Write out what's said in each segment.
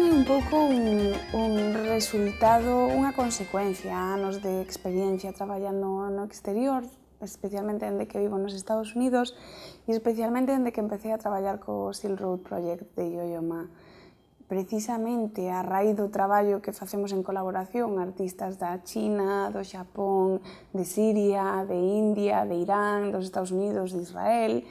Connection é un pouco un resultado, unha consecuencia a anos de experiencia traballando no exterior, especialmente dende que vivo nos Estados Unidos e especialmente dende que empecé a traballar co Silk Road Project de Yo-Yo Ma. Precisamente a raíz do traballo que facemos en colaboración artistas da China, do Xapón, de Siria, de India, de Irán, dos Estados Unidos, de Israel,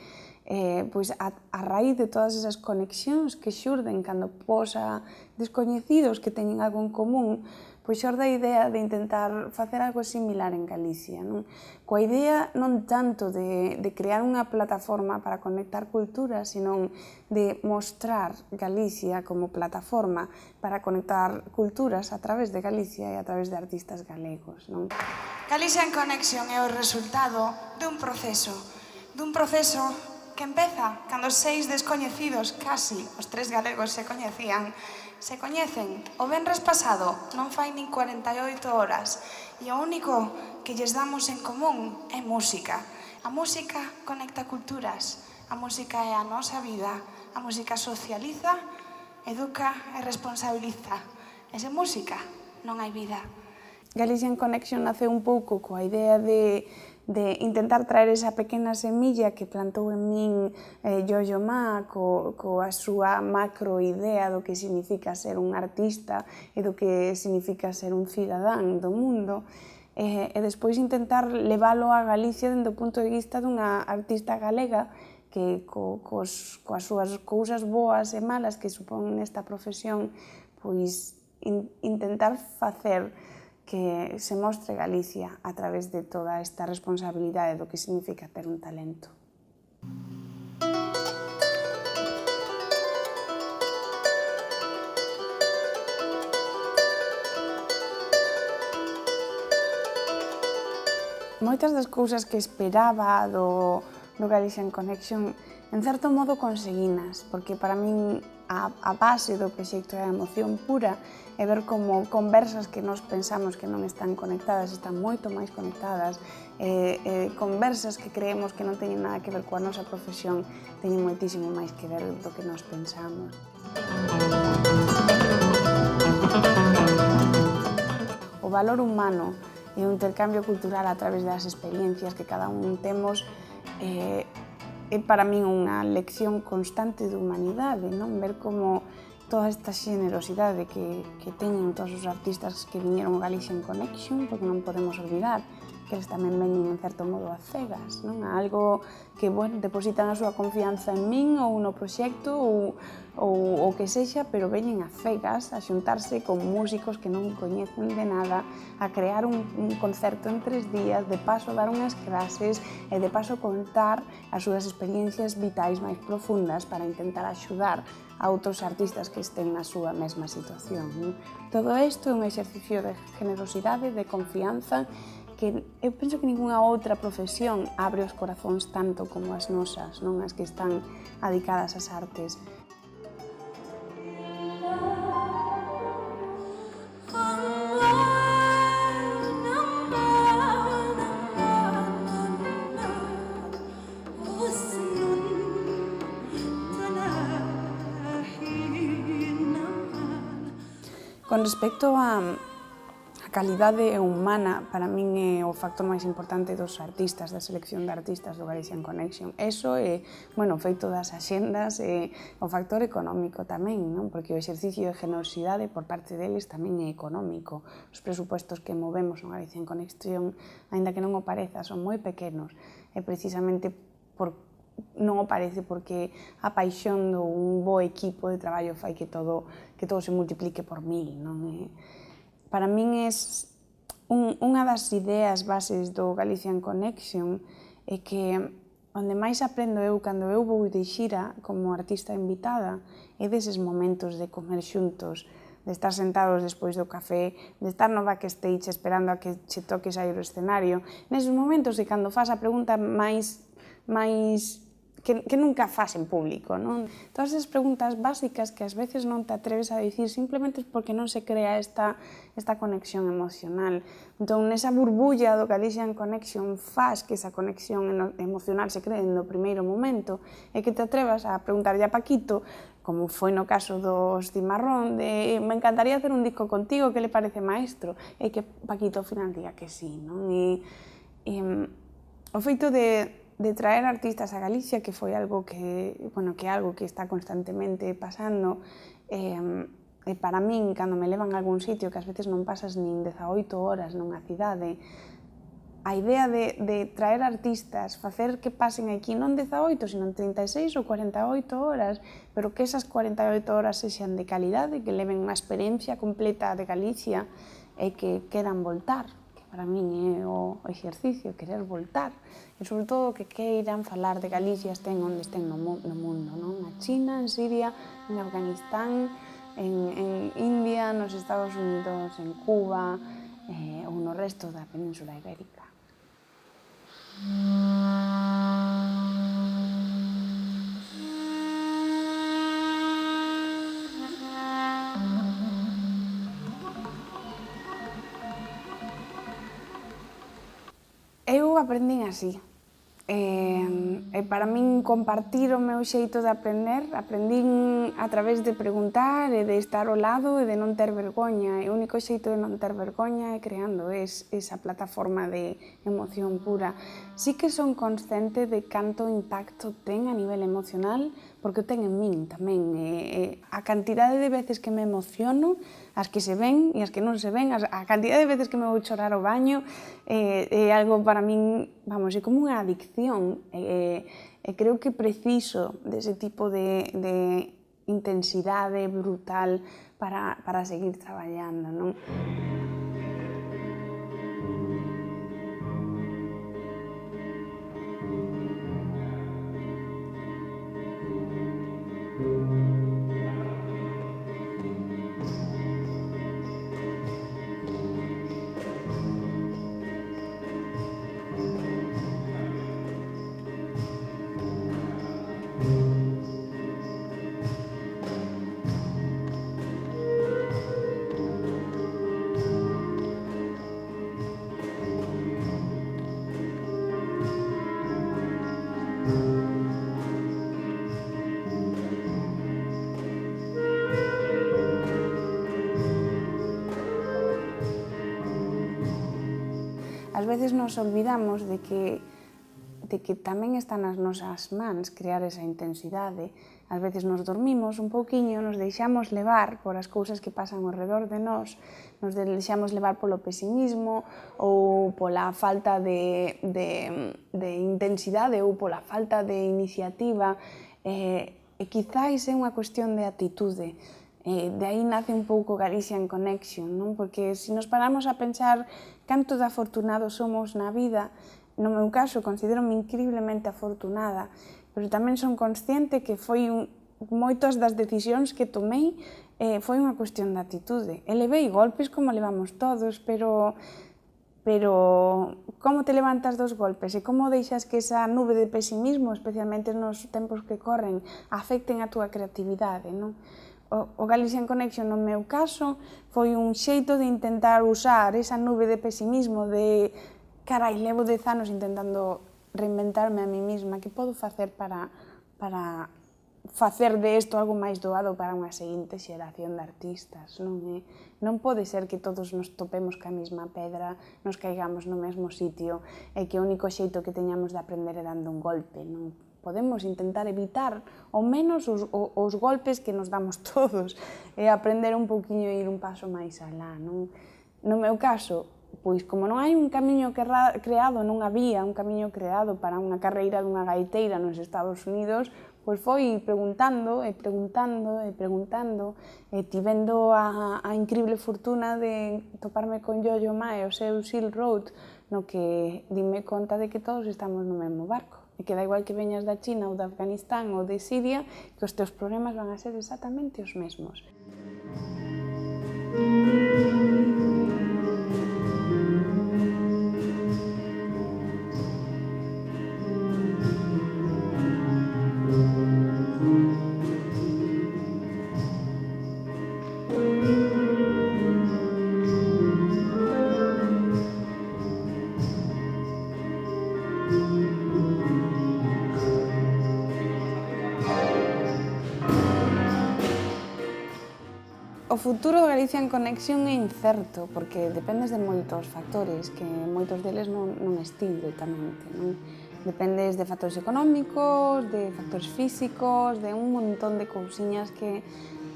pois a raíz de todas esas conexións que xurden cando posa descoñecidos que teñen algo en común, pois xorde a idea de intentar facer algo similar en Galicia, non? Coa idea non tanto de crear unha plataforma para conectar culturas, senón de mostrar Galicia como plataforma para conectar culturas a través de Galicia e a través de artistas galegos, non? Galician Connection é o resultado dun proceso que empeza cando 6 descoñecidos, casi os 3 galegos se coñecían, se coñecen o venres pasado, non fai nin 48 horas, e o único que lles damos en común é música. A música conecta culturas, a música é a nosa vida, a música socializa, educa e responsabiliza. E sen música non hai vida. Galician Connection nace un pouco coa idea de intentar traer esa pequena semilla que plantou en min Yo-Yo Ma coa súa macro idea do que significa ser un artista e do que significa ser un cidadán do mundo e despois intentar leválo a Galicia dende o punto de vista dunha artista galega que coas súas cousas boas e malas que supón nesta profesión pois intentar facer que se mostre Galicia a través de toda esta responsabilidade do que significa ter un talento. Moitas das cousas que esperaba do Galician Connection, en certo modo conseguinas, porque para min a base do proxecto é a emoción pura e ver como conversas que nós pensamos que non están conectadas están moito máis conectadas, conversas que creemos que non teñen nada que ver coa nosa profesión teñen moitísimo máis que ver do que nós pensamos. O valor humano e o intercambio cultural a través das experiencias que cada un temos é para min unha lección constante de humanidade, non? Ver como toda esta xenerosidade que teñen todos os artistas que viñeron ao Galician Connection, porque non podemos olvidar que eles tamén veñen en certo modo a cegas, non? A algo que, bueno, depositan a súa confianza en min ou no proxecto ou o que sexa, pero veñen a cegas a xuntarse con músicos que non coñecen de nada, a crear un concerto en 3 días, de paso dar unhas clases e de paso contar as súas experiencias vitais máis profundas para intentar axudar a outros artistas que estén na súa mesma situación, non? Todo isto é un exercicio de generosidade, de confianza, que eu penso que ningunha outra profesión abre os corazóns tanto como as nosas, non? As que están adicadas ás artes. Con respecto a calidade humana, para min é o factor máis importante dos artistas, da selección de artistas do Galician Connection. Eso é, bueno, feito das axendas e o factor económico tamén, non? Porque o exercicio de generosidade por parte deles tamén é económico. Os presupuestos que movemos no Galician Connection, aínda que non o pareza, son moi pequenos. E precisamente non o parece porque a paixón dun bo equipo de traballo fai que todo se multiplique por 1000, non? Para min é unha das ideas bases do Galician Connection é que onde máis aprendo eu cando eu vou de xira como artista invitada é deses momentos de comer xuntos, de estar sentados despois do café, de estar no backstage esperando a que che toque sair o escenario, neses momentos de cando fas a pregunta máis que nunca fas en público, non? Todas esas preguntas básicas que ás veces non te atreves a dicir simplemente porque non se crea esta conexión emocional. Entón, nesa burbulla do Galician Connection faz que esa conexión emocional se cree no primeiro momento e que te atrevas a preguntarlle a Paquito como foi no caso dos Cimarrón, de me encantaría hacer un disco contigo, que le parece, maestro? E que Paquito ao final diga que sí, non? O feito de traer artistas a Galicia, que foi algo que, bueno, que é algo que está constantemente pasando, e para min, cando me levan a algún sitio, que ás veces non pasas nin 18 horas nunha cidade, a idea de traer artistas, facer que pasen aquí non 18, sino 36 ou 48 horas, pero que esas 48 horas sexan de calidade, que leven unha experiencia completa de Galicia e que queran voltar, que para min é o exercicio, querer voltar, e sobre todo que queiran falar de Galicia estén onde estén no mundo, non? Na China, en Siria, en Afganistán, en India, nos Estados Unidos, en Cuba ou no resto da Península Ibérica. Eu aprendín así. Para min compartir o meu xeito de aprender, aprendín a través de preguntar e de estar ao lado e de non ter vergoña. E o único xeito de non ter vergoña é creando esa plataforma de emoción pura. Sí que son consciente de canto impacto ten a nivel emocional, porque o ten en min tamén. A cantidade de veces que me emociono, as que se ven e as que non se ven, a cantidade de veces que me vou chorar ao baño, é algo para min, vamos, é como unha adicción. Creo que preciso dese tipo de intensidade brutal para seguir traballando, non? Ás veces nos olvidamos de que tamén está nas nosas mans crear esa intensidade. Ás veces nos dormimos un pouquiño, nos deixamos levar por as cousas que pasan ao redor de nós, nos deixamos levar polo pesimismo ou pola falta de intensidade ou pola falta de iniciativa. E quizáis é unha cuestión de atitude. De aí nace un pouco Galician Connection, non? Porque se nos paramos a pensar canto de afortunados somos na vida, no meu caso considero-me increíblemente afortunada, pero tamén son consciente que moitas das decisións que tomei foi unha cuestión de atitude. E levei golpes como levamos todos, pero como te levantas dos golpes e como deixas que esa nube de pesimismo, especialmente nos tempos que corren, afecten a túa creatividade, non? O Galician Connection, no meu caso, foi un xeito de intentar usar esa nube de pesimismo, de carai, levo 10 anos intentando reinventarme a mí mesma, que podo facer para facer de isto algo máis doado para unha seguinte xeración de artistas, non? Non pode ser que todos nos topemos ca mesma pedra, nos caigamos no mesmo sitio, e que o único xeito que teñamos de aprender é dando un golpe, non? Podemos intentar evitar ao menos os golpes que nos damos todos e aprender un pouquiño e ir un paso máis alá, non? No meu caso, pois como non hai un camiño creado, non había un camiño creado para unha carreira dunha gaiteira nos Estados Unidos, pois foi preguntando e preguntando e preguntando e tivendo a increíble fortuna de toparme con Yo-Yo Ma e o seu Silk Road, no que dime conta de que todos estamos no mesmo barco. E que da igual que veñas da China ou de Afganistán ou de Siria, que os teus problemas van a ser exactamente os mesmos. O futuro do Galicia en Conexión é incerto, porque dependes de moitos factores, que moitos deles non estín directamente, non? Dependes de factores económicos, de factores físicos, de un montón de cousiñas que,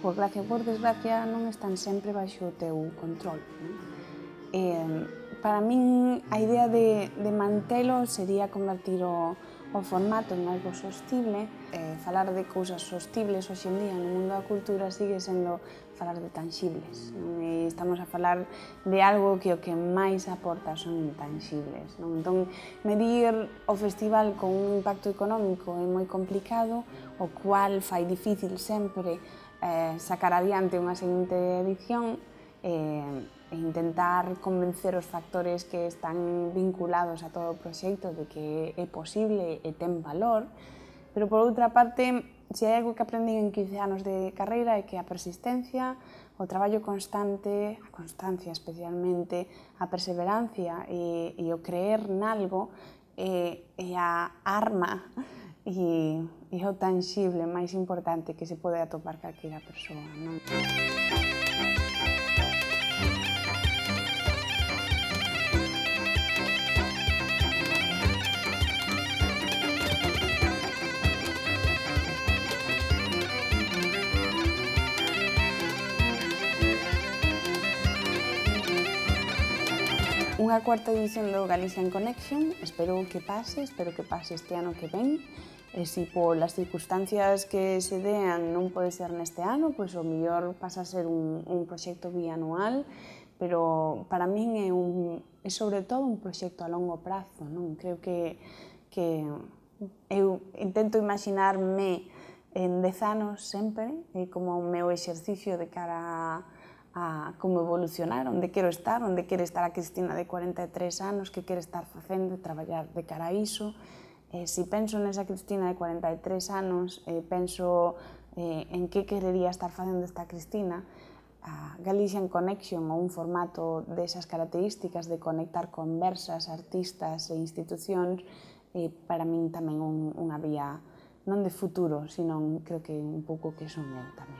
por gracia ou por desgracia, non están sempre baixo o teu control, non? Para min, a idea de mantelo sería convertir o formato en algo sostible. Falar de cousas sostibles hoxe en día no mundo da cultura sigue sendo falar de tangibles, non? E estamos a falar de algo que o que máis aporta son intangibles, non? Entón, medir o festival con un impacto económico é moi complicado, o cual fai difícil sempre sacar adiante unha seguinte edición e intentar convencer os factores que están vinculados a todo o proxecto de que é posible e ten valor, pero por outra parte, se hai algo que aprendín en 15 anos de carreira é que a persistencia, o traballo constante, a constancia especialmente, a perseverancia e o creer nalgo é a arma e o tangible máis importante que se pode atopar calquera persoa, non? Unha cuarta edición do Galicia en Connection, espero que pase este ano que ven, e se polas circunstancias que se dean non pode ser neste ano, pois o mellor pasa a ser un proxecto bianual, pero para min é sobre todo un proxecto a longo prazo, non? Creo que eu intento imaginarme en 10 anos sempre, como o meu exercicio de cara a como evolucionar, onde quero estar a Cristina de 43 anos, que quere estar facendo e traballar de cara a iso. Se penso nesa Cristina de 43 anos, penso en que querería estar facendo esta Cristina, a Galicia en Connection ou un formato desas características de conectar conversas, artistas e institucións, para min tamén unha vía non de futuro, sino creo que un pouco que son eu tamén.